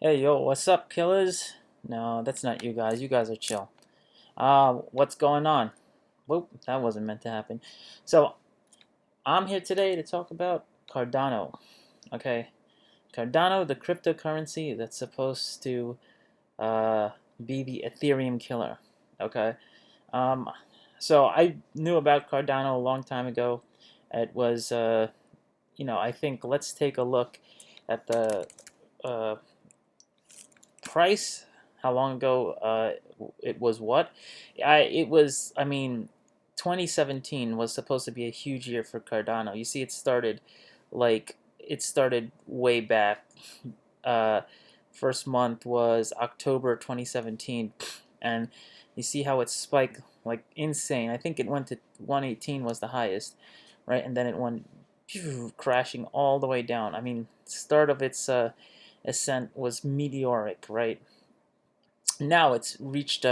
Hey, yo, what's up, killers? No, that's not you guys. You guys are chill. What's going on? Whoop, that wasn't meant to happen. So, I'm here today to talk about Cardano. Okay, Cardano, the cryptocurrency that's supposed to uh, be the Ethereum killer. Okay, um, so I knew about Cardano a long time ago. It was, I think let's take a look at the uh, price. How long ago it was? What? I mean, 2017 was supposed to be a huge year for Cardano. You see, it started way back. Uh, First month was October 2017, and you see how it spiked like insane. I think it went to 118 was the highest, right? And then it went crashing all the way down. I mean, start of its ascent was meteoric, right? Now it's reached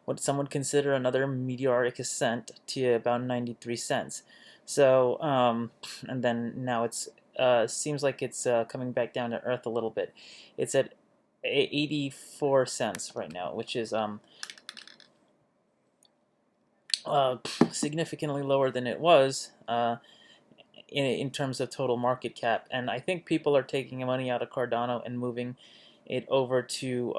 what some would consider another meteoric ascent to about 93 cents. So, and then now it's seems like it's coming back down to earth a little bit. It's at 84 cents right now, which is uh, significantly lower than it was in terms of total market cap. And I think people are taking money out of Cardano and moving it over to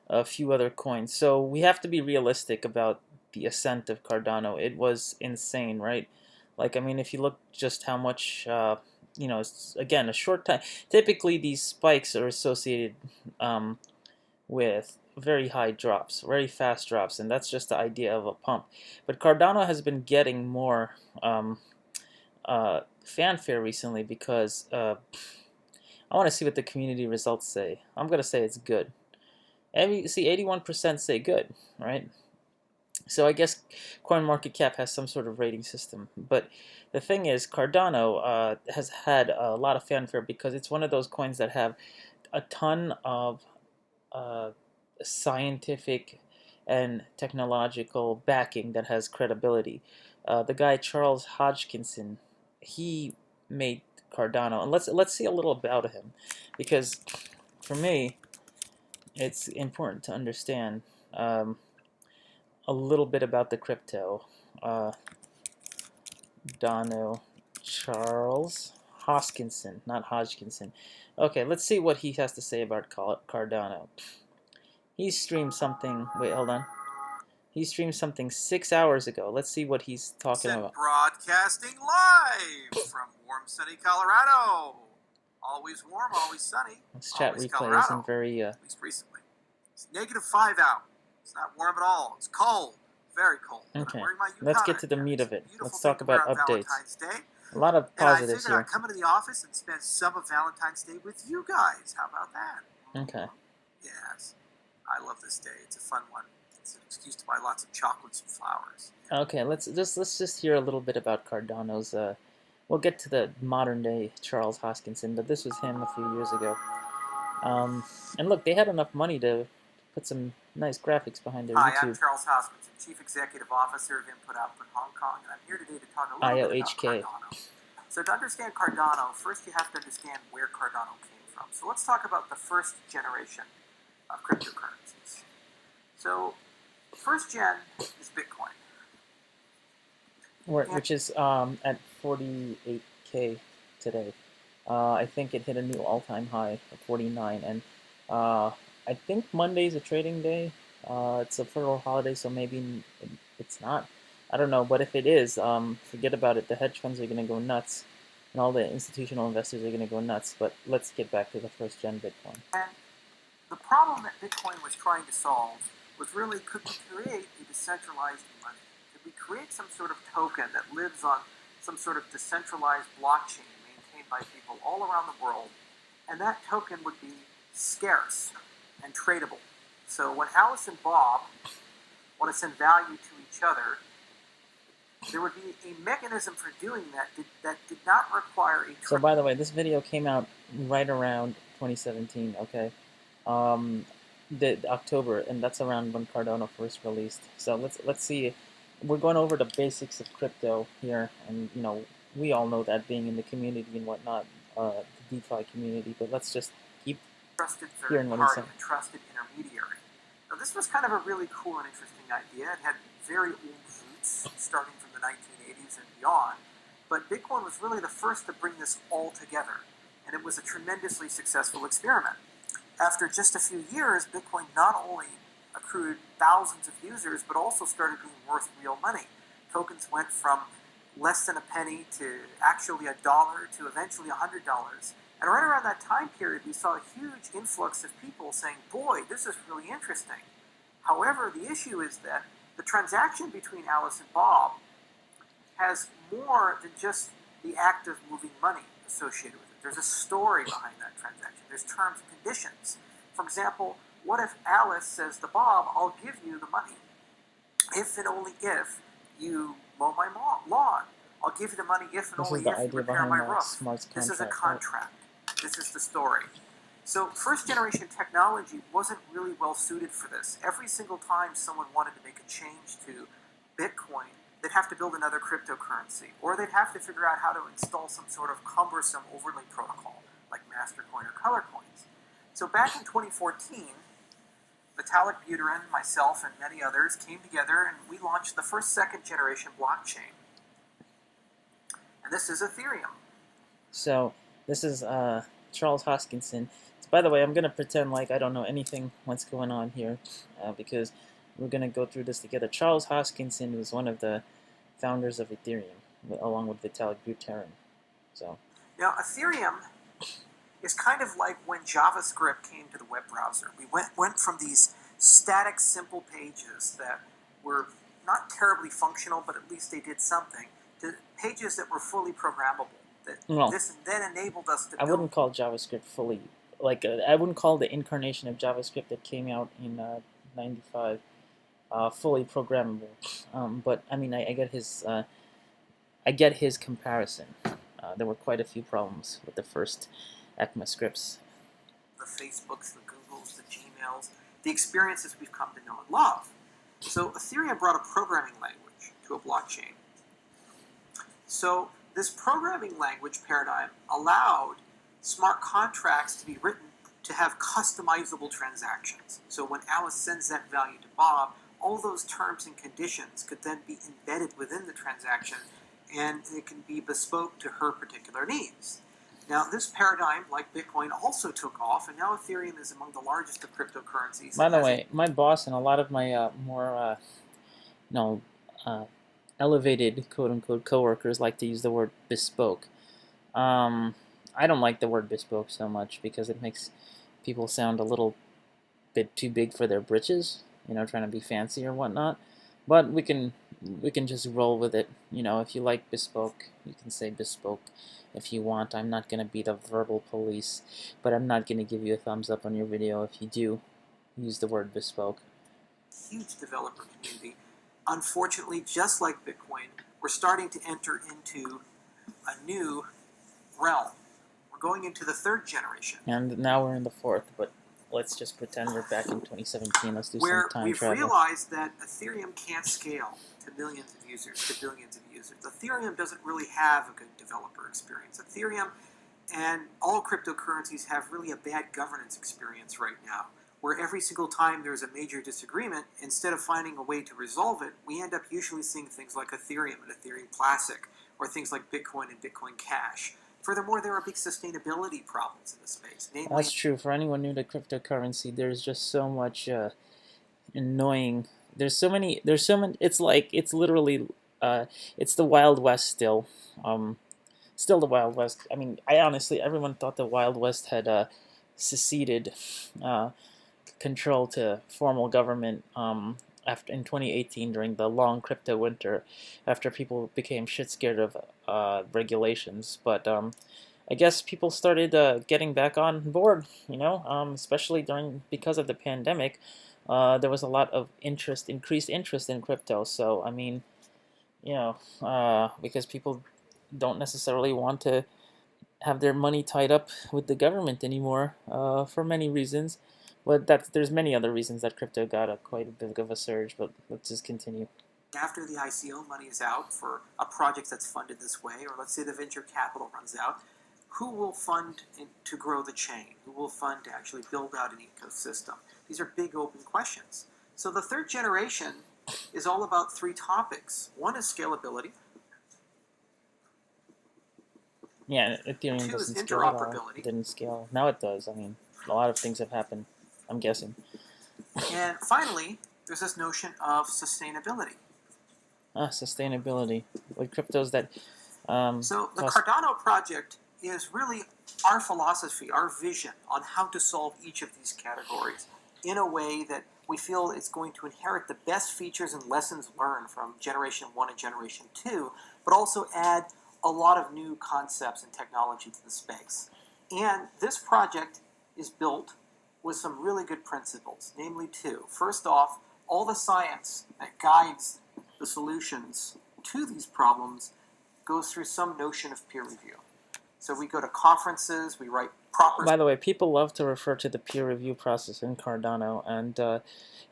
a few other coins. So we have to be realistic about the ascent of Cardano. It was insane, right? Like, I mean, if you look just how much, again, a short time. Typically, these spikes are associated with very high drops, very fast drops, and that's just the idea of a pump. But Cardano has been getting more fanfare recently because I want to see what the community results say. I'm going to say it's good. And see, 81% say good, right? So I guess CoinMarketCap has some sort of rating system. But the thing is, Cardano has had a lot of fanfare because it's one of those coins that have a ton of uh, scientific and technological backing that has credibility. The guy Charles Hodgkinson, he made Cardano, and let's see a little about him, because for me, it's important to understand a little bit about the crypto. Uh, Dono Charles Hoskinson, not Hodgkinson. Okay, let's see what he has to say about Cardano. He streamed something. Wait, hold on. He streamed something 6 hours ago. Let's see what he's talking about. Broadcasting live from warm, sunny Colorado. Always warm, always sunny. This chat always replay Colorado, isn't very. At least recently. It's -5 out. It's not warm at all. It's cold. Very cold. Okay, let's get to the meat of it. Let's talk about updates. Day. A lot of positives and I here. figured I'd come into the office and spend some of Valentine's Day with you guys. How about that? Okay. Yes. I love this day. It's a fun one. It's an excuse to buy lots of chocolates and flowers. Okay, let's just hear a little bit about Cardano's. We'll get to the modern day Charles Hoskinson, but this was him a few years ago. And look, they had enough money to put some nice graphics behind their Hi, YouTube. I'm Charles Hoskinson, Chief Executive Officer of Input Output Hong Kong, and I'm here today to talk a little bit about Cardano. So to understand Cardano, first you have to understand where Cardano came from. So let's talk about the first generation of cryptocurrencies. So first gen is Bitcoin. Which is at 48K today. I think it hit a new all-time high of 49, and I think Monday's a trading day. It's a federal holiday, so maybe it's not. I don't know, but if it is, forget about it. The hedge funds are going to go nuts, and all the institutional investors are going to go nuts. But let's get back to the first gen Bitcoin. And the problem that Bitcoin was trying to solve was really, could we create a decentralized money? Could we create some sort of token that lives on some sort of decentralized blockchain maintained by people all around the world, and that token would be scarce and tradable? So when Alice and Bob want to send value to each other, there would be a mechanism for doing that that did not require a... So by the way, this video came out right around 2017, okay? The October, and that's around when Cardano first released. So let's see. We're going over the basics of crypto here, and we all know that, being in the community and whatnot, the DeFi community. But let's just keep trusted third hearing what he's party, saying. a trusted intermediary. Now, this was kind of a really cool and interesting idea. It had very old roots, starting from the 1980s and beyond. But Bitcoin was really the first to bring this all together, and it was a tremendously successful experiment. After just a few years, Bitcoin not only accrued thousands of users, but also started being worth real money. Tokens went from less than a penny to actually $1 to eventually $100. And right around that time period, we saw a huge influx of people saying, boy, this is really interesting. However, the issue is that the transaction between Alice and Bob has more than just the act of moving money associated with it. There's a story behind that transaction. There's terms and conditions. For example, what if Alice says to Bob, I'll give you the money if and only if you mow my lawn. I'll give you the money if and only if you repair my roof. This is a contract. This is the story. So first generation technology wasn't really well suited for this. Every single time someone wanted to make a change to Bitcoin, they'd have to build another cryptocurrency, or they'd have to figure out how to install some sort of cumbersome overlay protocol, like Mastercoin or Colorcoins. So back in 2014, Vitalik Buterin, myself, and many others came together and we launched the first second generation blockchain. And this is Ethereum. So this is Charles Hoskinson. So, by the way, I'm going to pretend like I don't know anything what's going on here because we're going to go through this together. Charles Hoskinson was one of the founders of Ethereum, along with Vitalik Buterin. So now, Ethereum is kind of like when JavaScript came to the web browser. We went from these static, simple pages that were not terribly functional, but at least they did something, to pages that were fully programmable. This then enabled us to build. I wouldn't call JavaScript fully, I wouldn't call the incarnation of JavaScript that came out in '95 fully programmable. But I mean, I get his comparison. There were quite a few problems with the first ECMAScripts. The Facebooks, the Googles, the Gmails, the experiences we've come to know and love. So Ethereum brought a programming language to a blockchain. So this programming language paradigm allowed smart contracts to be written to have customizable transactions. So when Alice sends that value to Bob, all those terms and conditions could then be embedded within the transaction, and it can be bespoke to her particular needs. Now, this paradigm, like Bitcoin, also took off, and now Ethereum is among the largest of cryptocurrencies. By the way, my boss and a lot of my more, elevated quote-unquote coworkers like to use the word bespoke. I don't like the word bespoke so much because it makes people sound a little bit too big for their britches, trying to be fancy or whatnot. But we can just roll with it. If you like bespoke, you can say bespoke if you want. I'm not going to be the verbal police, but I'm not going to give you a thumbs up on your video if you do use the word bespoke. Huge developer community. Unfortunately, just like Bitcoin, we're starting to enter into a new realm. We're going into the third generation. And now we're in the fourth, but let's just pretend we're back in 2017. Let's do where some time we've travel. realized that Ethereum can't scale to millions of users, to billions of users. Ethereum doesn't really have a good developer experience. Ethereum and all cryptocurrencies have really a bad governance experience right now, where every single time there's a major disagreement, instead of finding a way to resolve it, we end up usually seeing things like Ethereum and Ethereum Classic, or things like Bitcoin and Bitcoin Cash. Furthermore, there are big sustainability problems in the space. Namely, that's true. For anyone new to cryptocurrency, there's just so much annoying. There's so many. It's literally. It's the Wild West still. Still the Wild West. I mean, everyone thought the Wild West had seceded control to formal government after in 2018 during the long crypto winter, after people became shit scared of regulations. But I guess people started getting back on board, especially because of the pandemic. There was a lot of increased interest in crypto. So I mean, because people don't necessarily want to have their money tied up with the government anymore for many reasons. But there's many other reasons that crypto got quite a bit of a surge. But let's just continue. After the ICO money is out for a project that's funded this way, or let's say the venture capital runs out, Who will fund to grow the chain? Who will fund to actually build out an ecosystem? These are big open questions. So the third generation is all about three topics. One is scalability. Yeah, Ethereum Two is doesn't scale at all. interoperability. It didn't scale. Now it does. I mean, a lot of things have happened, I'm guessing. And finally, there's this notion of sustainability. Sustainability. With cryptos that So the cost... Cardano project is really our philosophy, our vision on how to solve each of these categories in a way that we feel is going to inherit the best features and lessons learned from Generation 1 and Generation 2, but also add a lot of new concepts and technology to the space. And this project is built with some really good principles, namely two. First off, all the science that guides the solutions to these problems goes through some notion of peer review. So we go to conferences, we write proper... By the way, people love to refer to the peer review process in Cardano, and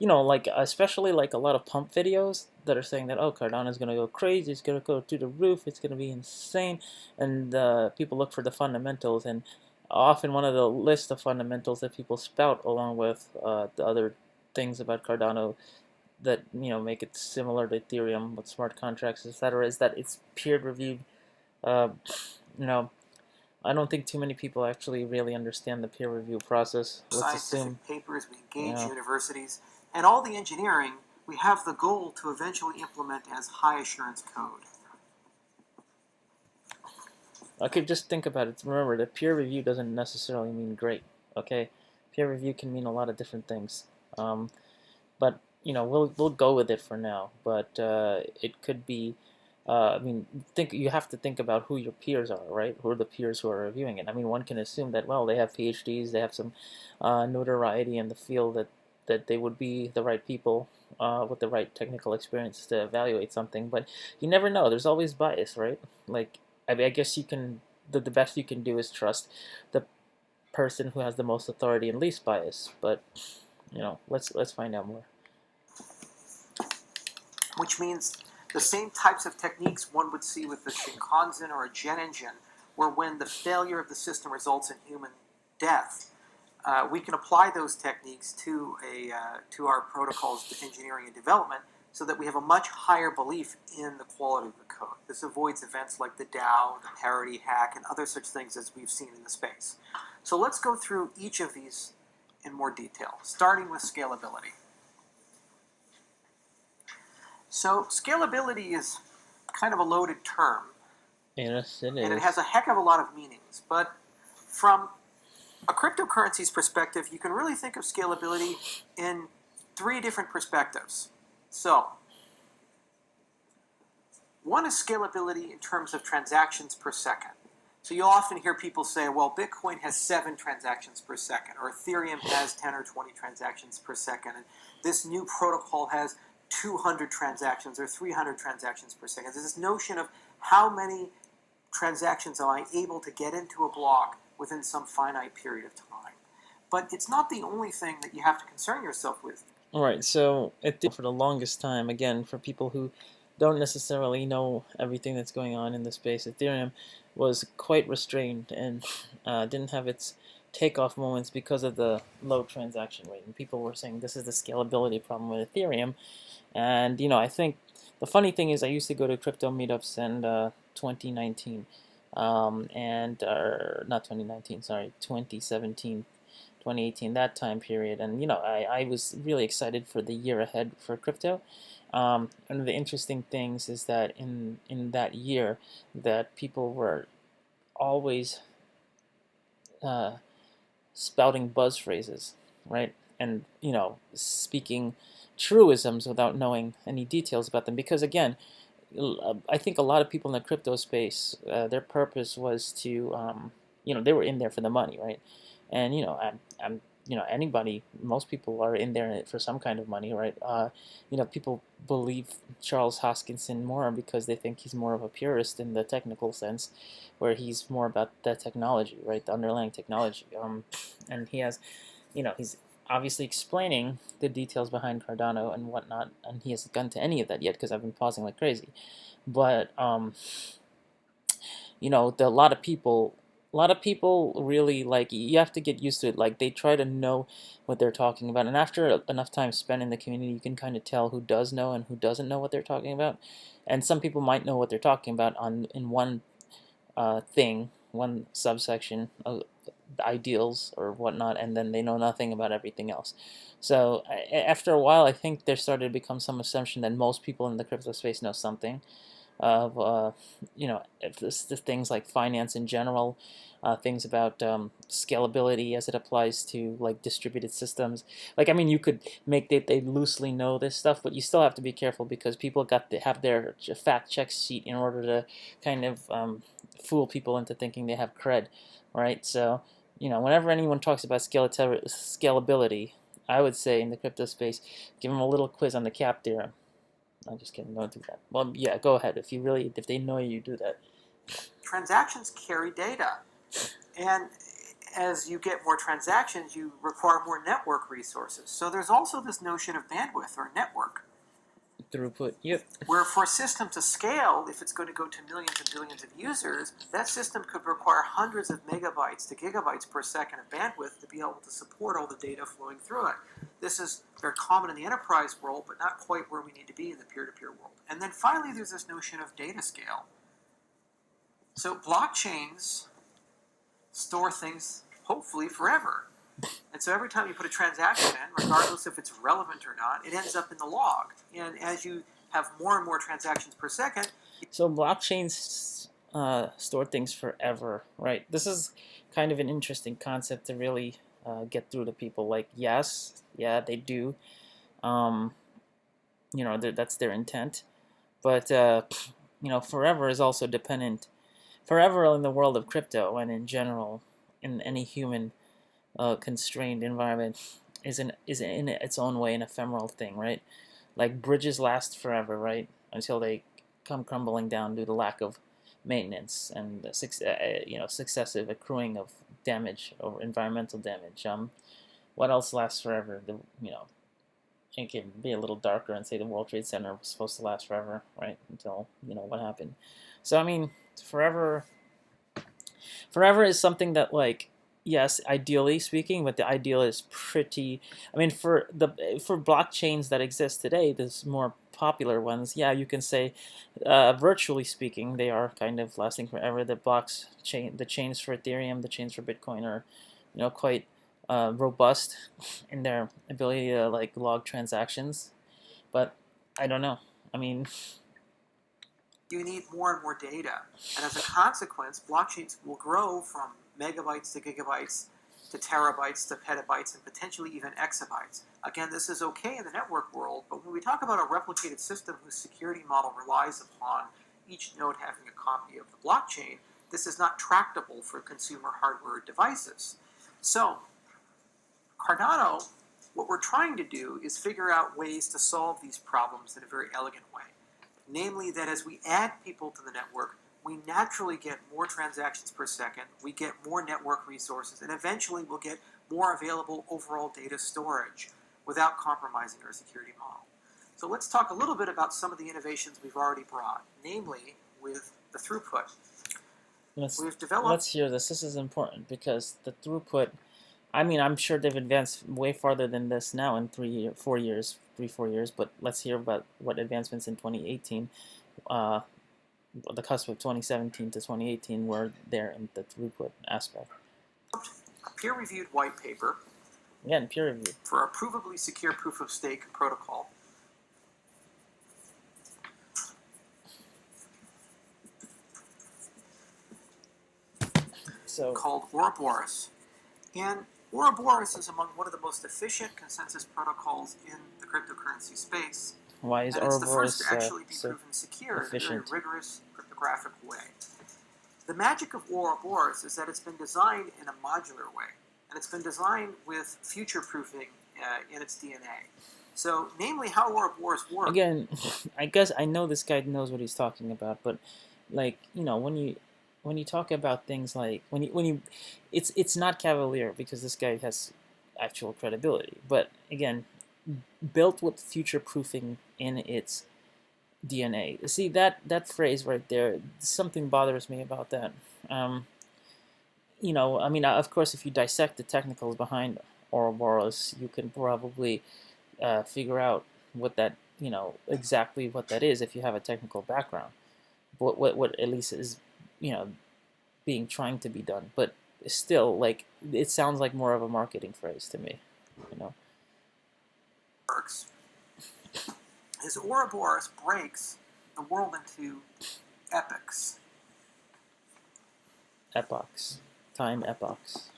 like especially like a lot of pump videos that are saying that, oh, Cardano is going to go crazy, it's going to go through the roof, it's going to be insane, and people look for the fundamentals, and often one of the list of fundamentals that people spout along with the other things about Cardano that make it similar to Ethereum with smart contracts, etc., is that it's peer reviewed. Uh, you know, I don't think too many people actually really understand the peer review process. Let's assume scientific papers, we engage universities, and all the engineering, we have the goal to eventually implement as high assurance code. Okay, just think about it. Remember, the peer review doesn't necessarily mean great. Okay, peer review can mean a lot of different things. But we'll go with it for now. But it could be. I mean, you have to think about who your peers are, right? Who are the peers who are reviewing it? I mean, one can assume that, well, they have PhDs, they have some notoriety in the field, that they would be the right people with the right technical experience to evaluate something. But you never know. There's always bias, right? Like, I mean, I guess you can. The best you can do is trust the person who has the most authority and least bias. But let's find out more. Which means the same types of techniques one would see with the Shinkansen or a jet engine, where when the failure of the system results in human death, we can apply those techniques to our protocols to engineering and development so that we have a much higher belief in the quality of the code. This avoids events like the DAO, the parity hack, and other such things as we've seen in the space. So let's go through each of these in more detail, starting with scalability. So scalability is kind of a loaded term. Yes, it is. And it has a heck of a lot of meanings. But from a cryptocurrency's perspective, you can really think of scalability in three different perspectives. So, one is scalability in terms of transactions per second. So you'll often hear people say, well, Bitcoin has 7 transactions per second, or Ethereum has 10 or 20 transactions per second, and this new protocol has 200 transactions or 300 transactions per second. There's this notion of how many transactions am I able to get into a block within some finite period of time. But it's not the only thing that you have to concern yourself with. All right, so for the longest time, again, for people who don't necessarily know everything that's going on in the space, Ethereum was quite restrained and didn't have its takeoff moments because of the low transaction rate. And people were saying this is the scalability problem with Ethereum. And I think the funny thing is I used to go to crypto meetups in 2019, not 2019, sorry, 2017. 2018, that time period, and I was really excited for the year ahead for crypto. One of the interesting things is that in that year, that people were always spouting buzz phrases, right? And speaking truisms without knowing any details about them. Because again, I think a lot of people in the crypto space, their purpose was to, they were in there for the money, right? And I'm anybody, most people are in there for some kind of money, right? People believe Charles Hoskinson more because they think he's more of a purist in the technical sense, where he's more about the technology, right? The underlying technology. And he has, he's obviously explaining the details behind Cardano and whatnot, and he hasn't gotten to any of that yet because I've been pausing like crazy. But a lot of people a lot of people really like, you have to get used to it. Like they try to know what they're talking about, and after enough time spent in the community, you can kind of tell who does know and who doesn't know what they're talking about. And some people might know what they're talking about on in one thing, one subsection of ideals or whatnot, and then they know nothing about everything else. So after a while, I think there started to become some assumption that most people in the crypto space know something of if the things like finance in general, things about scalability as it applies to like distributed systems. Like I mean, you could make they loosely know this stuff, but you still have to be careful because people got to have their fact check sheet in order to kind of fool people into thinking they have cred, right? So whenever anyone talks about scalability, I would say in the crypto space, give them a little quiz on the cap theorem. I'm just kidding. Don't do that. Well, yeah, go ahead. If they know you, do that. Transactions carry data. And as you get more transactions, you require more network resources. So there's also this notion of bandwidth or network. Throughput, yep. Where for a system to scale, if it's going to go to millions and billions of users, that system could require hundreds of megabytes to gigabytes per second of bandwidth to be able to support all the data flowing through it. This is very common in the enterprise world, but not quite where we need to be in the peer-to-peer world. And then finally, there's this notion of data scale. So blockchains store things, hopefully, forever. And so every time you put a transaction in, regardless if it's relevant or not, it ends up in the log. And as you have more and more transactions per second... So blockchains store things forever, right? This is kind of an interesting concept to really get through to people. Like, yes, yeah, they do. That's their intent. But, forever is also dependent. Forever in the world of crypto and in general, in any human constrained environment, is in its own way an ephemeral thing, right? Like bridges last forever, right? Until they come crumbling down due to lack of maintenance and successive accruing of damage or environmental damage. What else lasts forever? It can be a little darker and say the World Trade Center was supposed to last forever, right? Until what happened. So I mean, forever is something that, like, yes, ideally speaking, but the ideal is pretty. I mean, for blockchains that exist today, there's more popular ones. Yeah, you can say, virtually speaking, they are kind of lasting forever. The chains for Ethereum, the chains for Bitcoin are, quite robust in their ability to like log transactions. But I don't know. I mean, you need more and more data. And as a consequence, blockchains will grow from megabytes to gigabytes to terabytes to petabytes and potentially even exabytes. Again, this is okay in the network world, but when we talk about a replicated system whose security model relies upon each node having a copy of the blockchain, this is not tractable for consumer hardware devices. So, Cardano, what we're trying to do is figure out ways to solve these problems in a very elegant way. Namely that as we add people to the network, we naturally get more transactions per second, we get more network resources, and eventually we'll get more available overall data storage without compromising our security model. So let's talk a little bit about some of the innovations we've already brought, namely with the throughput. Let's hear this. This is important because the throughput, I mean, I'm sure they've advanced way farther than this now in 4 years, but let's hear about what advancements in 2018, the cusp of 2017 to 2018 were there in the throughput aspect. A peer-reviewed white paper. Again, peer-reviewed. For a provably secure proof-of-stake protocol. Called Ouroboros. And Ouroboros is among one of the most efficient consensus protocols in the cryptocurrency space. Why is Ouroboros it's the first to actually be proven secure efficient? in a very rigorous cryptographic way. The magic of Ouroboros is that it's been designed in a modular way, and it's been designed with future-proofing in its DNA. So, namely, how Ouroboros works. Again, I guess I know this guy knows what he's talking about, but like when you talk about things like it's not cavalier because this guy has actual credibility, but again, built with future proofing in its DNA. See that phrase right there, something bothers me about that. I mean, of course, if you dissect the technicals behind Ouroboros, you can probably figure out what that, exactly what that is if you have a technical background. What at least is, you know, being trying to be done. But still, like, it sounds like more of a marketing phrase to me, you know. Works is Ouroboros breaks the world into epochs. Epochs, time epochs.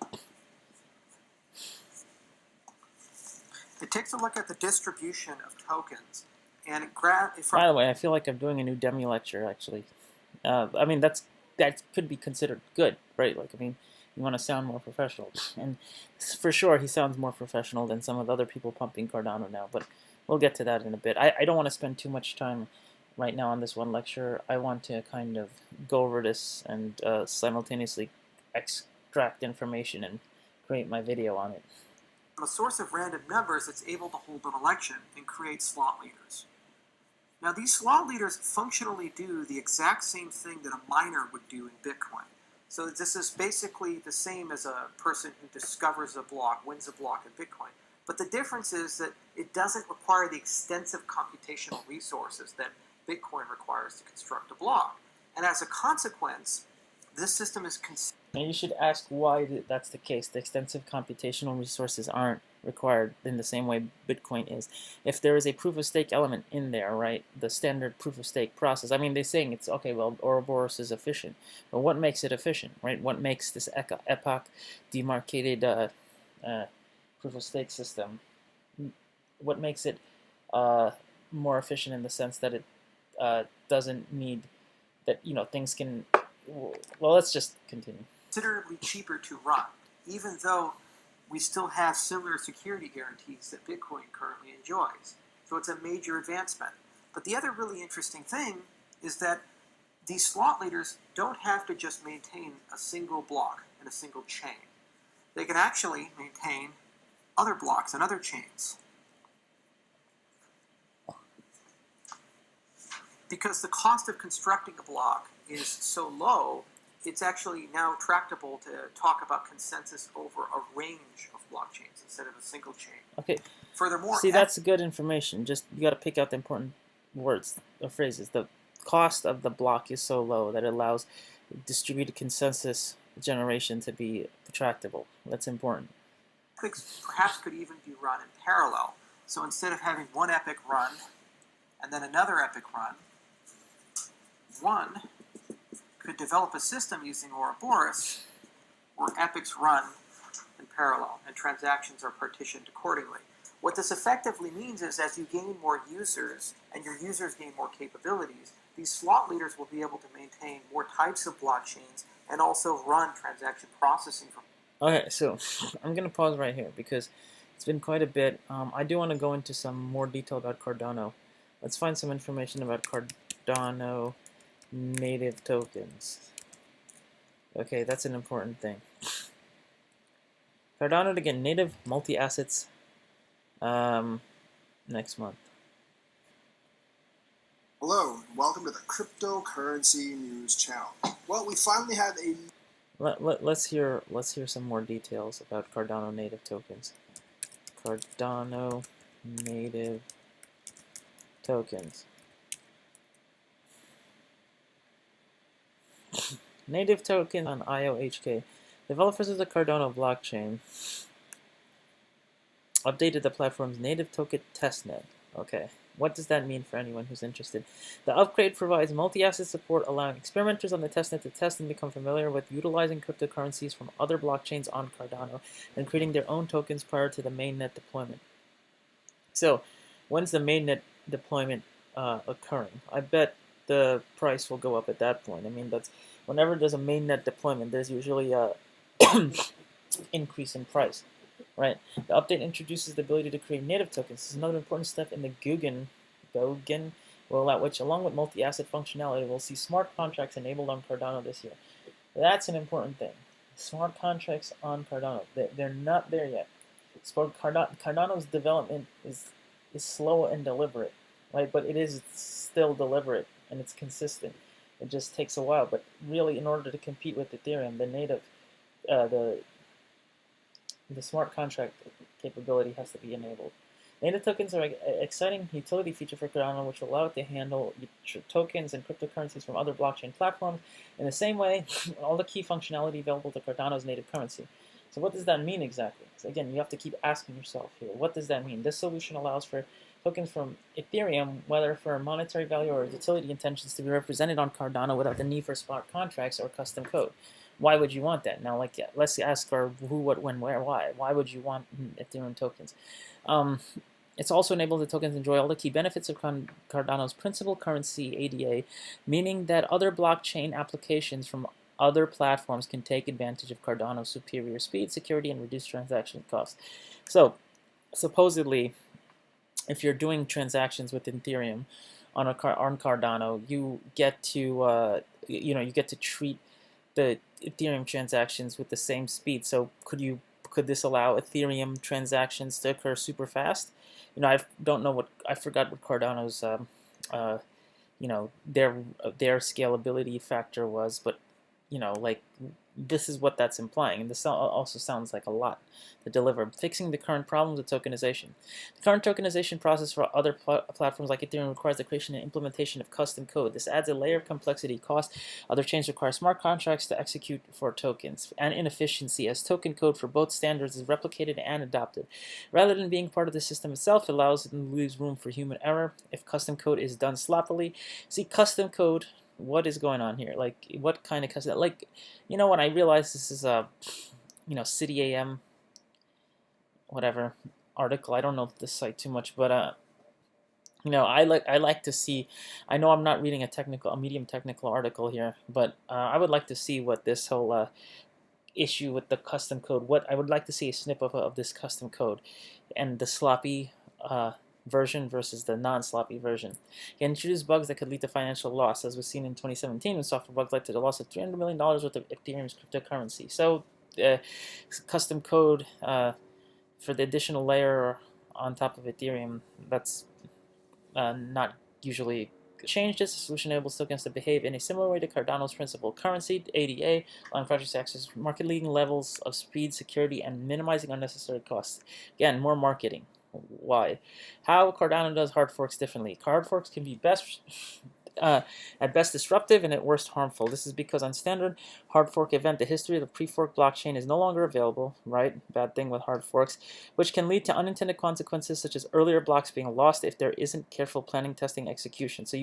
It takes a look at the distribution of tokens, and it By the way, I feel like I'm doing a new demi lecture. Actually, I mean that could be considered good, right? Like, I mean, you want to sound more professional, and for sure he sounds more professional than some of the other people pumping Cardano now. But we'll get to that in a bit. I don't want to spend too much time right now on this one lecture. I want to kind of go over this and simultaneously extract information and create my video on it. A source of random numbers that's able to hold an election and create slot leaders. Now, these slot leaders functionally do the exact same thing that a miner would do in Bitcoin. So this is basically the same as a person who discovers a block, wins a block in Bitcoin. But the difference is that it doesn't require the extensive computational resources that Bitcoin requires to construct a block. And as a consequence, this system is and you should ask why that's the case. The extensive computational resources aren't required in the same way Bitcoin is. If there is a proof of stake element in there, right, the standard proof of stake process, I mean, they're saying it's, okay, well, Ouroboros is efficient. But what makes it efficient, right? What makes this epoch demarcated proof of stake system, what makes it more efficient in the sense that it doesn't need that, things can, well, let's just continue. Considerably cheaper to run, even though we still have similar security guarantees that Bitcoin currently enjoys. So it's a major advancement. But the other really interesting thing is that these slot leaders don't have to just maintain a single block in a single chain. They can actually maintain other blocks and other chains. Because the cost of constructing a block is so low, it's actually now tractable to talk about consensus over a range of blockchains instead of a single chain. Okay. Furthermore, see, that's good information. Just you got to pick out the important words or phrases. The cost of the block is so low that it allows distributed consensus generation to be tractable. That's important. Epics perhaps could even be run in parallel. So instead of having one epic run and then another epic run, one could develop a system using Ouroboros where epics run in parallel and transactions are partitioned accordingly. What this effectively means is as you gain more users and your users gain more capabilities, these slot leaders will be able to maintain more types of blockchains and also run transaction processing. Okay, so I'm going to pause right here because it's been quite a bit. I do want to go into some more detail about Cardano. Let's find some information about Cardano native tokens. Okay, that's an important thing. Cardano to get native multi-assets next month. Hello, and welcome to the Cryptocurrency News Channel. Well, we finally have a... Let's hear some more details about Cardano native tokens. Cardano native tokens. Native token on IOHK. Developers of the Cardano blockchain updated the platform's native token testnet. Okay, what does that mean for anyone who's interested? The upgrade provides multi-asset support, allowing experimenters on the testnet to test and become familiar with utilizing cryptocurrencies from other blockchains on Cardano and creating their own tokens prior to the mainnet deployment. So, when's the mainnet deployment occurring? I bet the price will go up at that point. I mean, that's whenever there's a mainnet deployment, there's usually a increase in price, right? The update introduces the ability to create native tokens. This is another important step in the Guggen rollout, which, along with multi-asset functionality, will see smart contracts enabled on Cardano this year. That's an important thing. Smart contracts on Cardano. They're not there yet. Cardano's development is slow and deliberate, right? But it is still deliberate and it's consistent. It just takes a while. But really, in order to compete with Ethereum, the native the smart contract capability has to be enabled. Native tokens are an exciting utility feature for Cardano, which will allow it to handle tokens and cryptocurrencies from other blockchain platforms. In the same way, all the key functionality available to Cardano's native currency. So what does that mean exactly? So again, you have to keep asking yourself here, what does that mean? This solution allows for tokens from Ethereum, whether for monetary value or utility intentions, to be represented on Cardano without the need for smart contracts or custom code. Why would you want that? Now, like, yeah, let's ask our who, what, when, where, why. Why would you want Ethereum tokens? It's also enabled the tokens to enjoy all the key benefits of Cardano's principal currency, ADA, meaning that other blockchain applications from other platforms can take advantage of Cardano's superior speed, security, and reduced transaction costs. So, supposedly, if you're doing transactions with Ethereum on Cardano, you get to you get to treat the Ethereum transactions with the same speed. So could this allow Ethereum transactions to occur super fast? I don't know I forgot what Cardano's their scalability factor was, but like this is what that's implying, and this also sounds like a lot to deliver. Fixing the current problems with tokenization. The current tokenization process for other platforms like Ethereum requires the creation and implementation of custom code. This adds a layer of complexity, cost. Other chains require smart contracts to execute for tokens, and inefficiency, as token code for both standards is replicated and adopted. Rather than being part of the system itself, it allows it to leave room for human error if custom code is done sloppily. See, custom code, what is going on here? Like, what kind of custom? Like, when I realized this is a, City AM, whatever article. I don't know this site too much, but I like to see. I know I'm not reading a medium technical article here, but I would like to see what this whole issue with the custom code. What I would like to see a snippet of this custom code, and the sloppy version versus the non-sloppy version. It introduced bugs that could lead to financial loss, as was seen in 2017 when software bugs led to the loss of $300 million worth of Ethereum's cryptocurrency. So, custom code for the additional layer on top of Ethereum, that's not usually changed. This solution enables tokens to behave in a similar way to Cardano's principal currency, ADA, allowing projects to access market-leading levels of speed, security, and minimizing unnecessary costs. Again, more marketing. Why? How Cardano does hard forks differently. Hard forks can be at best disruptive and at worst harmful. This is because on standard hard fork event, the history of the pre-fork blockchain is no longer available, right? Bad thing with hard forks, which can lead to unintended consequences such as earlier blocks being lost if there isn't careful planning, testing, execution. So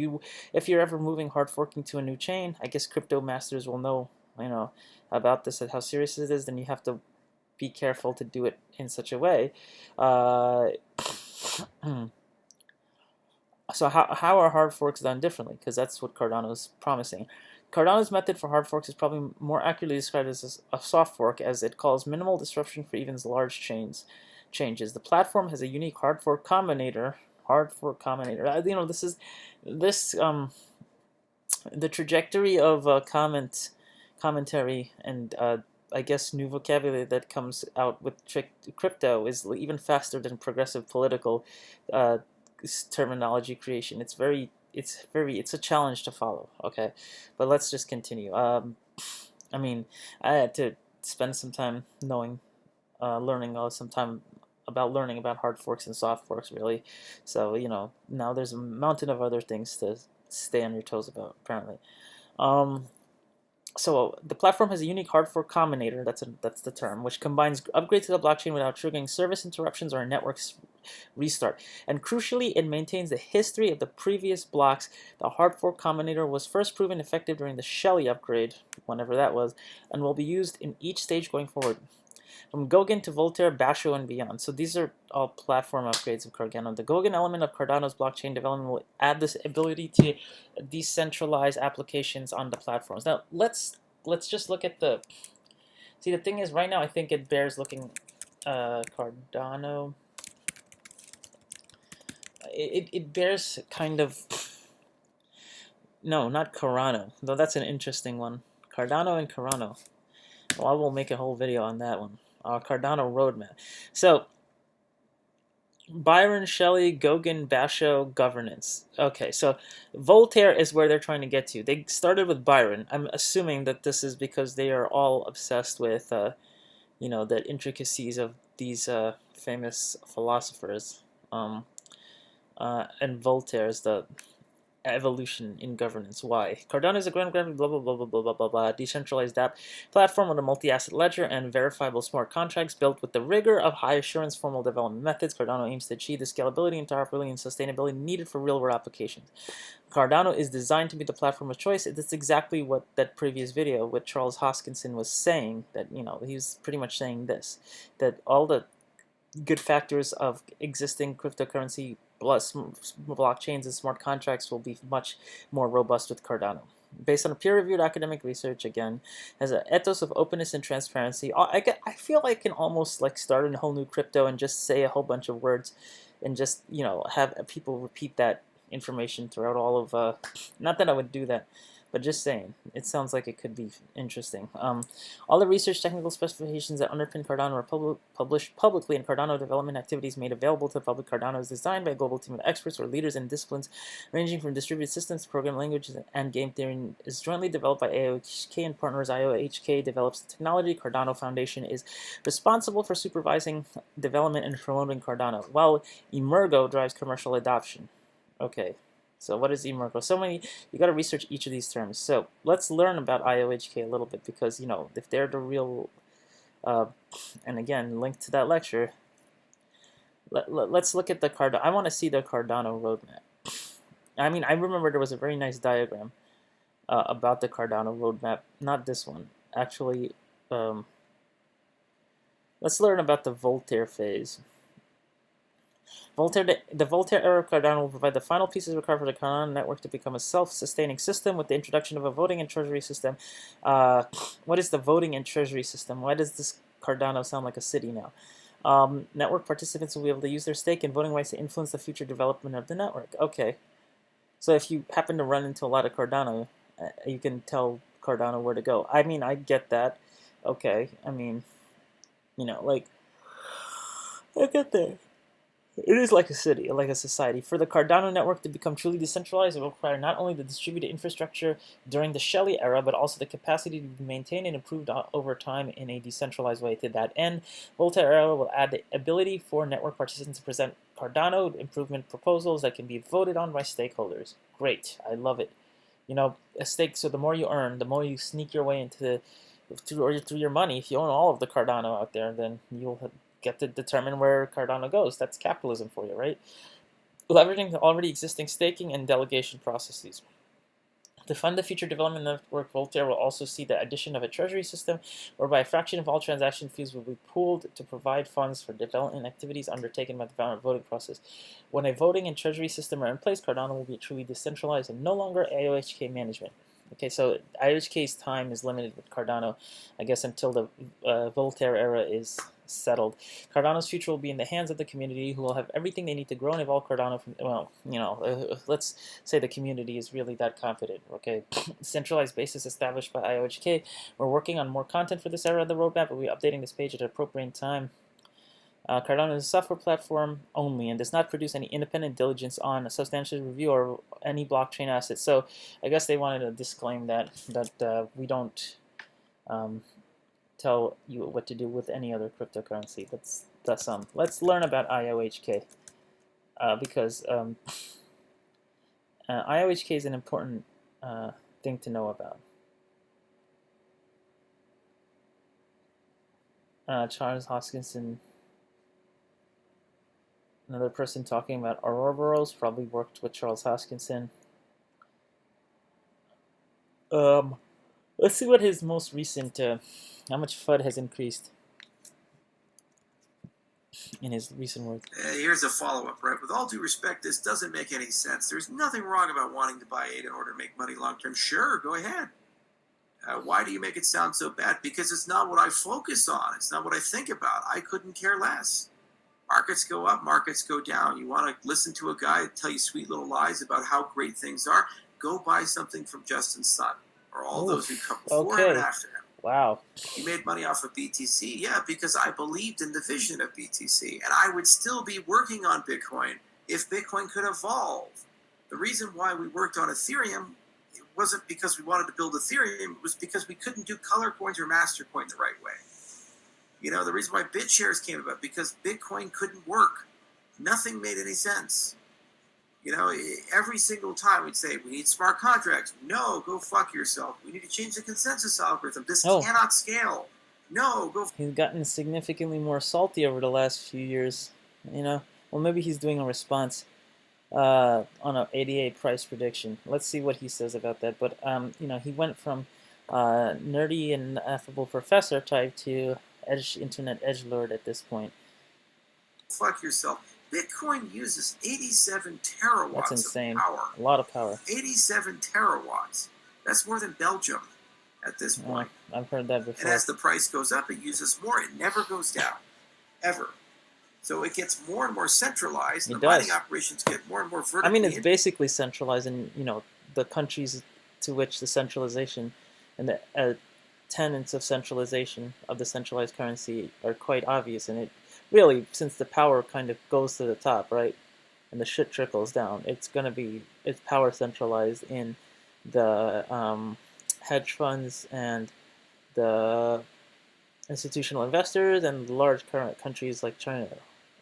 if you're ever moving hard forking to a new chain, I guess crypto masters will know, about this and how serious it is. Then you have to be careful to do it in such a way. So how are hard forks done differently? Because that's what Cardano's promising. Cardano's method for hard forks is probably more accurately described as a soft fork, as it calls minimal disruption for even large changes. The platform has a unique hard fork combinator. The trajectory of commentary and I guess new vocabulary that comes out with crypto is even faster than progressive political terminology creation. It's a challenge to follow. Okay, but let's just continue. I had to spend some time learning about hard forks and soft forks, really. So now there's a mountain of other things to stay on your toes about, apparently. So the platform has a unique hard fork combinator, that's the term, which combines upgrades to the blockchain without triggering service interruptions or a network restart. And crucially, it maintains the history of the previous blocks. The hard fork combinator was first proven effective during the Shelley upgrade, whenever that was, and will be used in each stage going forward. From Goguen to Voltaire, Basho, and beyond. So these are all platform upgrades of Cardano. The Goguen element of Cardano's blockchain development will add this ability to decentralize applications on the platforms. Now, let's just look at the... See, the thing is, right now, I think it bears looking... Cardano... It bears kind of... No, not Carano. Though that's an interesting one. Cardano and Carano. Well, I will make a whole video on that one. Cardano Roadmap. So, Byron Shelley, Gauguin, Basho, governance. Okay, so Voltaire is where they're trying to get to. They started with Byron. I'm assuming that this is because they are all obsessed with, the intricacies of these famous philosophers. And Voltaire is the evolution in governance. Why? Cardano is a grand blah blah blah blah blah blah blah blah decentralized app platform with a multi-asset ledger and verifiable smart contracts built with the rigor of high assurance formal development methods. Cardano aims to achieve the scalability, interoperability, and sustainability needed for real-world applications. Cardano is designed to be the platform of choice. That's exactly what that previous video with Charles Hoskinson was saying. That he was pretty much saying this, that all the good factors of existing cryptocurrency plus blockchains and smart contracts will be much more robust with Cardano. Based on peer-reviewed academic research, again, has an ethos of openness and transparency. I feel like I can almost like start a whole new crypto and just say a whole bunch of words, and just have people repeat that information throughout all of. Not that I would do that, but just saying, it sounds like it could be interesting. All the research technical specifications that underpin Cardano are published publicly, and Cardano development activities made available to the public. Cardano is designed by a global team of experts or leaders in disciplines ranging from distributed systems, program languages, and game theory, and is jointly developed by IOHK and partners. IOHK develops the technology. Cardano Foundation is responsible for supervising development and promoting Cardano, while Emergo drives commercial adoption. Okay. So what is eMerkle? You got to research each of these terms. So let's learn about IOHK a little bit, because if they're the real, and again, link to that lecture. Let's look at the Cardano. I want to see the Cardano roadmap. I mean, I remember there was a very nice diagram about the Cardano roadmap. Not this one, actually. Let's learn about the Voltaire phase. The Voltaire era of Cardano will provide the final pieces required for the Cardano network to become a self-sustaining system with the introduction of a voting and treasury system. What is the voting and treasury system? Why does this Cardano sound like a city now? Network participants will be able to use their stake and voting rights to influence the future development of the network. Okay. So if you happen to run into a lot of Cardano, you can tell Cardano where to go. I mean, I get that. Okay. I mean, I get that. It is like a city, like a society. For the Cardano network to become truly decentralized, it will require not only the distributed infrastructure during the Shelley era, but also the capacity to be maintained and improved over time in a decentralized way. To that end, Voltaire era will add the ability for network participants to present Cardano improvement proposals that can be voted on by stakeholders. Great, I love it. A stake. So the more you earn, the more you sneak your way into through your money. If you own all of the Cardano out there, then you'll get to determine where Cardano goes. That's capitalism for you, right? Leveraging the already existing staking and delegation processes. To fund the future development network, Voltaire will also see the addition of a treasury system whereby a fraction of all transaction fees will be pooled to provide funds for development activities undertaken by the voting process. When a voting and treasury system are in place, Cardano will be truly decentralized and no longer IOHK management. Okay, so IOHK's time is limited with Cardano, I guess, until the Voltaire era is settled. Cardano's future will be in the hands of the community, who will have everything they need to grow and evolve Cardano from, let's say the community is really that confident, okay? Centralized basis established by IOHK. We're working on more content for this era of the roadmap, but we'll be updating this page at an appropriate time. Cardano is a software platform only and does not produce any independent diligence on a substantial review or any blockchain assets. So I guess they wanted to disclaim that we don't tell you what to do with any other cryptocurrency. Let's learn about IOHK because IOHK is an important thing to know about. Charles Hoskinson, another person talking about Ouroboros, probably worked with Charles Hoskinson. Let's see what his most recent, how much FUD has increased in his recent work. Here's a follow-up, right? With all due respect, this doesn't make any sense. There's nothing wrong about wanting to buy ADA in order to make money long-term. Sure, go ahead. Why do you make it sound so bad? Because it's not what I focus on. It's not what I think about. I couldn't care less. Markets go up, markets go down. You want to listen to a guy tell you sweet little lies about how great things are? Go buy something from Justin Sun or all those who come before him and after him. Wow. You made money off of BTC? Yeah, because I believed in the vision of BTC, and I would still be working on Bitcoin if Bitcoin could evolve. The reason why we worked on Ethereum, it wasn't because we wanted to build Ethereum, it was because we couldn't do color coins or master coin the right way. You know, the reason why BitShares came about, because Bitcoin couldn't work. Nothing made any sense. You know, every single time we'd say, we need smart contracts. No, go fuck yourself. We need to change the consensus algorithm. This cannot scale. No, go. He's gotten significantly more salty over the last few years, you know. Well, maybe he's doing a response on an 88 price prediction. Let's see what he says about that. But, you know, he went from nerdy and affable professor type to internet edgelord at this point. Fuck yourself. Bitcoin uses 87 terawatts That's insane. of power. A lot of power. 87 terawatts. That's more than Belgium at this point. I've heard that before. And as the price goes up, it uses more. It never goes down. Ever. So it gets more and more centralized. The mining operations get more and more vertically. I mean, it's basically centralized, and, you know, the countries to which the centralization and the tenets of centralization of the centralized currency are quite obvious, and it really, since the power kind of goes to the top, right, and the shit trickles down, it's power centralized in the hedge funds and the institutional investors and large current countries like China,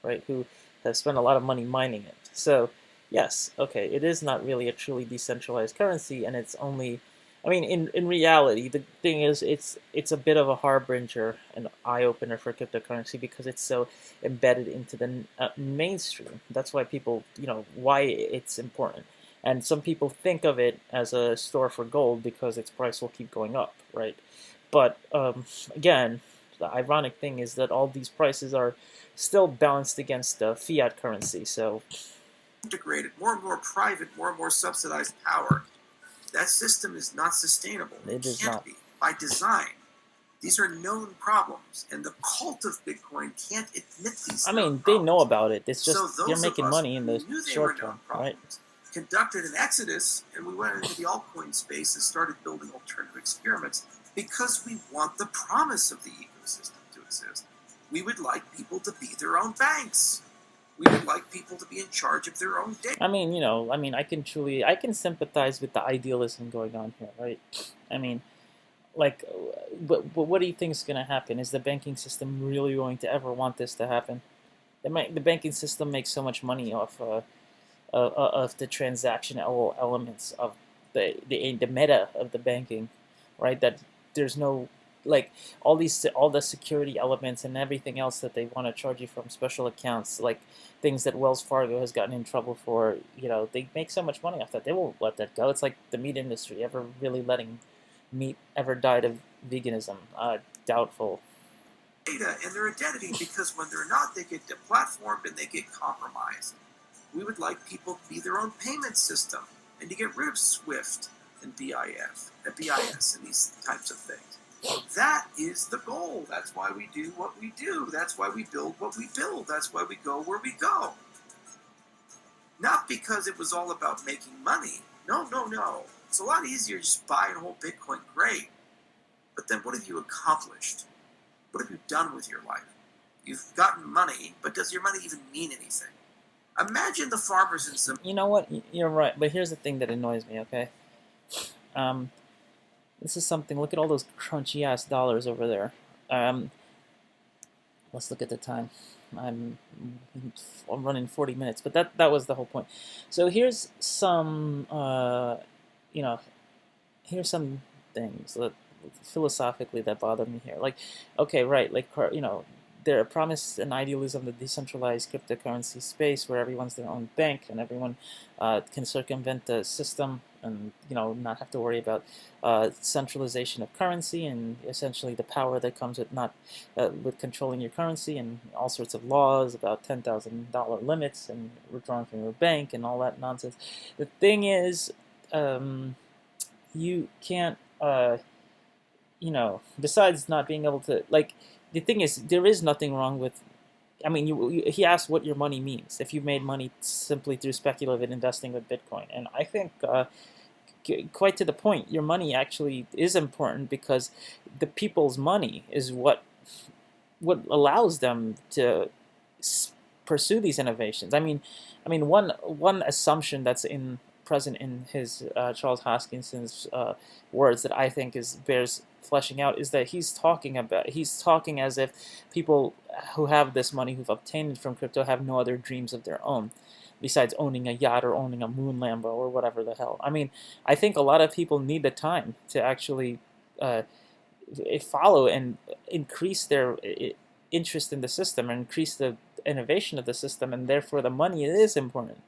right, who have spent a lot of money mining it. So yes, okay, it is not really a truly decentralized currency, and it's only, I mean, in reality, the thing is, it's a bit of a harbinger, an eye-opener for cryptocurrency, because it's so embedded into the mainstream. That's why people, you know, why it's important. And some people think of it as a store for gold because its price will keep going up, right? But again, the ironic thing is that all these prices are still balanced against the fiat currency. So integrated, more and more private, more and more subsidized power. That system is not sustainable. It is can't not. be by design. These are known problems, and the cult of Bitcoin can't admit these. I mean, they know about it. It's just so you're making money in the short term, right? Conducted an exodus, and we went into the altcoin space and started building alternative experiments because we want the promise of the ecosystem to exist. We would like people to be their own banks. We would like people to be in charge of their own data. I mean, you know, I can sympathize with the idealism going on here, right? I mean, like, but what do you think is going to happen? Is the banking system really going to ever want this to happen? The banking system makes so much money off of the transactional elements of the meta of the banking, right? That there's no, like, all the security elements and everything else that they want to charge you from special accounts, like things that Wells Fargo has gotten in trouble for. You know, they make so much money off that, they won't let that go. It's like the meat industry ever really letting meat ever died of veganism. Doubtful. Data and their identity, because when they're not, they get deplatformed and they get compromised. We would like people to be their own payment system and to get rid of SWIFT and BIS and these types of things. That is the goal. That's why we do what we do. That's why we build what we build. That's why we go where we go. Not because it was all about making money. No, no, no. It's a lot easier to just buy and hold Bitcoin. Great. But then what have you accomplished? What have you done with your life? You've gotten money, but does your money even mean anything? Imagine the farmers in some... You know what? You're right. But here's the thing that annoys me, okay? This is something... Look at all those crunchy-ass dollars over there. Let's look at the time. I'm running 40 minutes, but that was the whole point. So here's some... you know, here's some things that philosophically that bother me here. Like, okay, right, like, you know, there are promise and idealism of the decentralized cryptocurrency space where everyone's their own bank and everyone can circumvent the system and, you know, not have to worry about centralization of currency and essentially the power that comes with not with controlling your currency and all sorts of laws about $10,000 limits and withdrawing from your bank and all that nonsense. The thing is, you can't, you know, besides not being able to, like, the thing is, there is nothing wrong with, I mean, he asked what your money means, if you made money simply through speculative investing with Bitcoin. And I think quite to the point, your money actually is important because the people's money is what allows them to pursue these innovations. I mean, one assumption that's in present in his Charles Hoskinson's words that I think is bears fleshing out is that he's talking as if people who have this money who've obtained it from crypto have no other dreams of their own besides owning a yacht or owning a moon Lambo or whatever the hell. I mean, I think a lot of people need the time to actually uh, follow and increase their interest in the system and increase the innovation of the system, and therefore the money is important,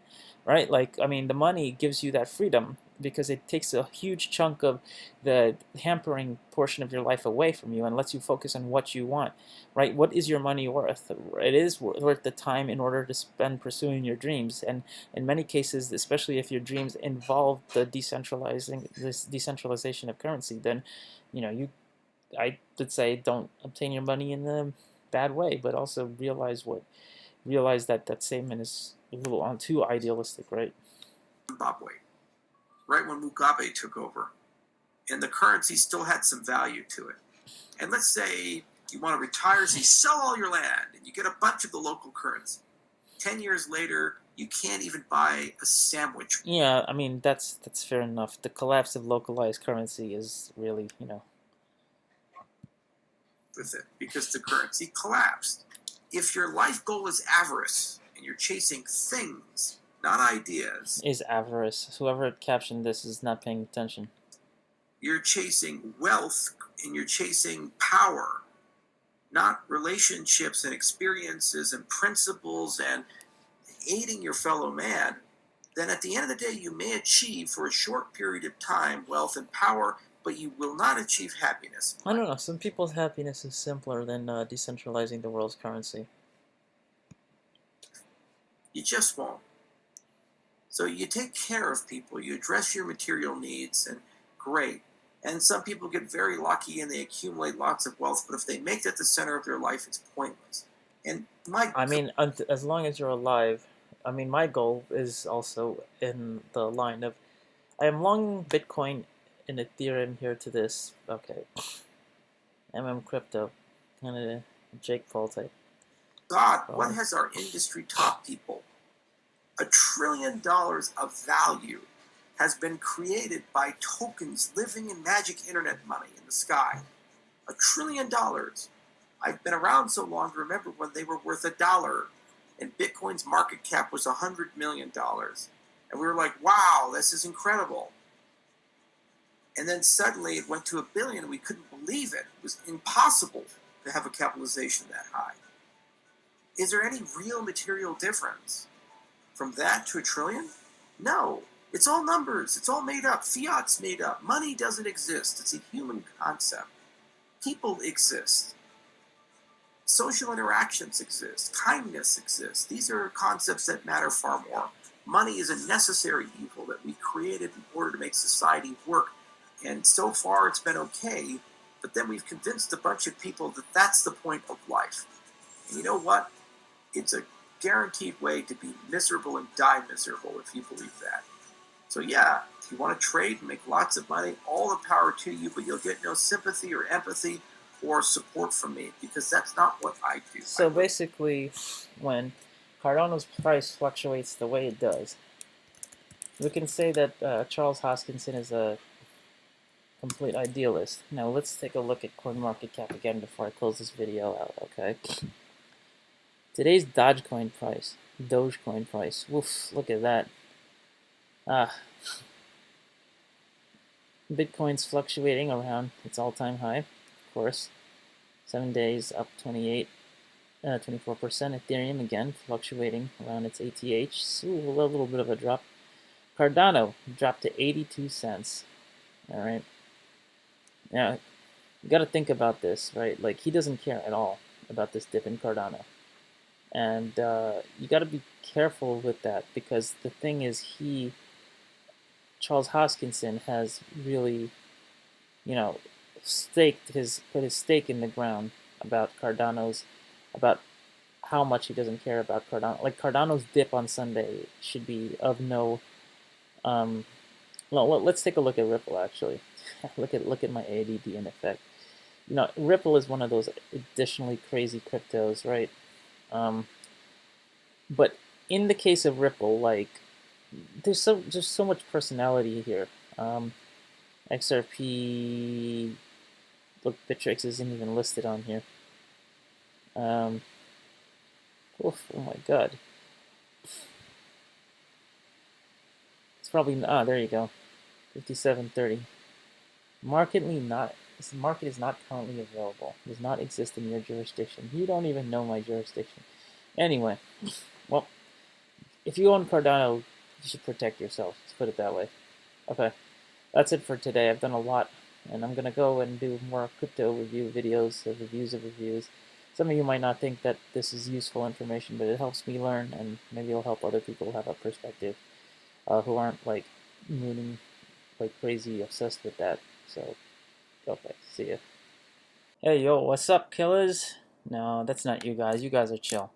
right? Like, I mean, the money gives you that freedom because it takes a huge chunk of the hampering portion of your life away from you and lets you focus on what you want, right? What is your money worth? It is worth the time in order to spend pursuing your dreams, and in many cases, especially if your dreams involve this decentralization of currency, then you I would say don't obtain your money in a bad way, but also realize that that statement is a little on too idealistic, right? Zimbabwe, right when Mugabe took over, and the currency still had some value to it. And let's say you want to retire, so you sell all your land and you get a bunch of the local currency. 10 years later, you can't even buy a sandwich. Yeah, I mean that's fair enough. The collapse of localized currency is really, with it because the currency collapsed. If your life goal is avarice and you're chasing things, not ideas, is avarice. Whoever captioned this is not paying attention. You're chasing wealth and you're chasing power, not relationships and experiences and principles and aiding your fellow man, then at the end of the day, you may achieve for a short period of time wealth and power, but you will not achieve happiness. I don't know. Some people's happiness is simpler than decentralizing the world's currency. You just won't. So you take care of people, you address your material needs, and great. And some people get very lucky and they accumulate lots of wealth, but if they make that the center of their life, it's pointless. And I mean, as long as you're alive, I mean, my goal is also in the line of I am long Bitcoin and Ethereum here to this. Okay. Crypto. Kind of Jake Paul type. God, what has our industry taught people? $1 trillion of value has been created by tokens living in magic internet money in the sky. $1 trillion. I've been around so long to remember when they were worth $1 and Bitcoin's market cap was $100 million. And we were like, wow, this is incredible. And then suddenly it went to $1 billion and we couldn't believe it. It was impossible to have a capitalization that high. Is there any real material difference from that to $1 trillion? No. It's all numbers. It's all made up. Fiat's made up. Money doesn't exist. It's a human concept. People exist. Social interactions exist. Kindness exists. These are concepts that matter far more. Money is a necessary evil that we created in order to make society work. And so far it's been okay, but then we've convinced a bunch of people that that's the point of life. And you know what? It's a guaranteed way to be miserable and die miserable if you believe that. So yeah, if you want to trade and make lots of money, all the power to you, but you'll get no sympathy or empathy or support from me because that's not what I do. So basically, when Cardano's price fluctuates the way it does, we can say that Charles Hoskinson is a complete idealist. Now let's take a look at CoinMarketCap again before I close this video out, okay? Today's Dogecoin price. Woof, look at that. Bitcoin's fluctuating around its all-time high, of course. 7 days up 24%. Ethereum again fluctuating around its ATH. Ooh, a little bit of a drop. Cardano dropped to 82 cents. All right. Now, you got to think about this, right? Like, he doesn't care at all about this dip in Cardano. And you got to be careful with that because the thing is, Charles Hoskinson has really, put his stake in the ground about about how much he doesn't care about Cardano. Like, Cardano's dip on Sunday should be of no, Well, let's take a look at Ripple actually. look at my ADD in effect. You know, Ripple is one of those additionally crazy cryptos, right? Um, but in the case of Ripple, like there's so much personality here. XRP, look, Bittrex isn't even listed on here. Um, oof, oh my god, it's probably there you go, 57.30. Marketly not. This market is not currently available. Does not exist in your jurisdiction. You don't even know my jurisdiction. Anyway, well, if you own Cardano, you should protect yourself. Let's put it that way. Okay, that's it for today. I've done a lot, and I'm gonna go and do more crypto review videos, reviews of reviews. Some of you might not think that this is useful information, but it helps me learn, and maybe it'll help other people have a perspective who aren't like mooning like crazy obsessed with that. So, okay, see ya. Hey yo, what's up, killers? No, that's not you guys. You guys are chill.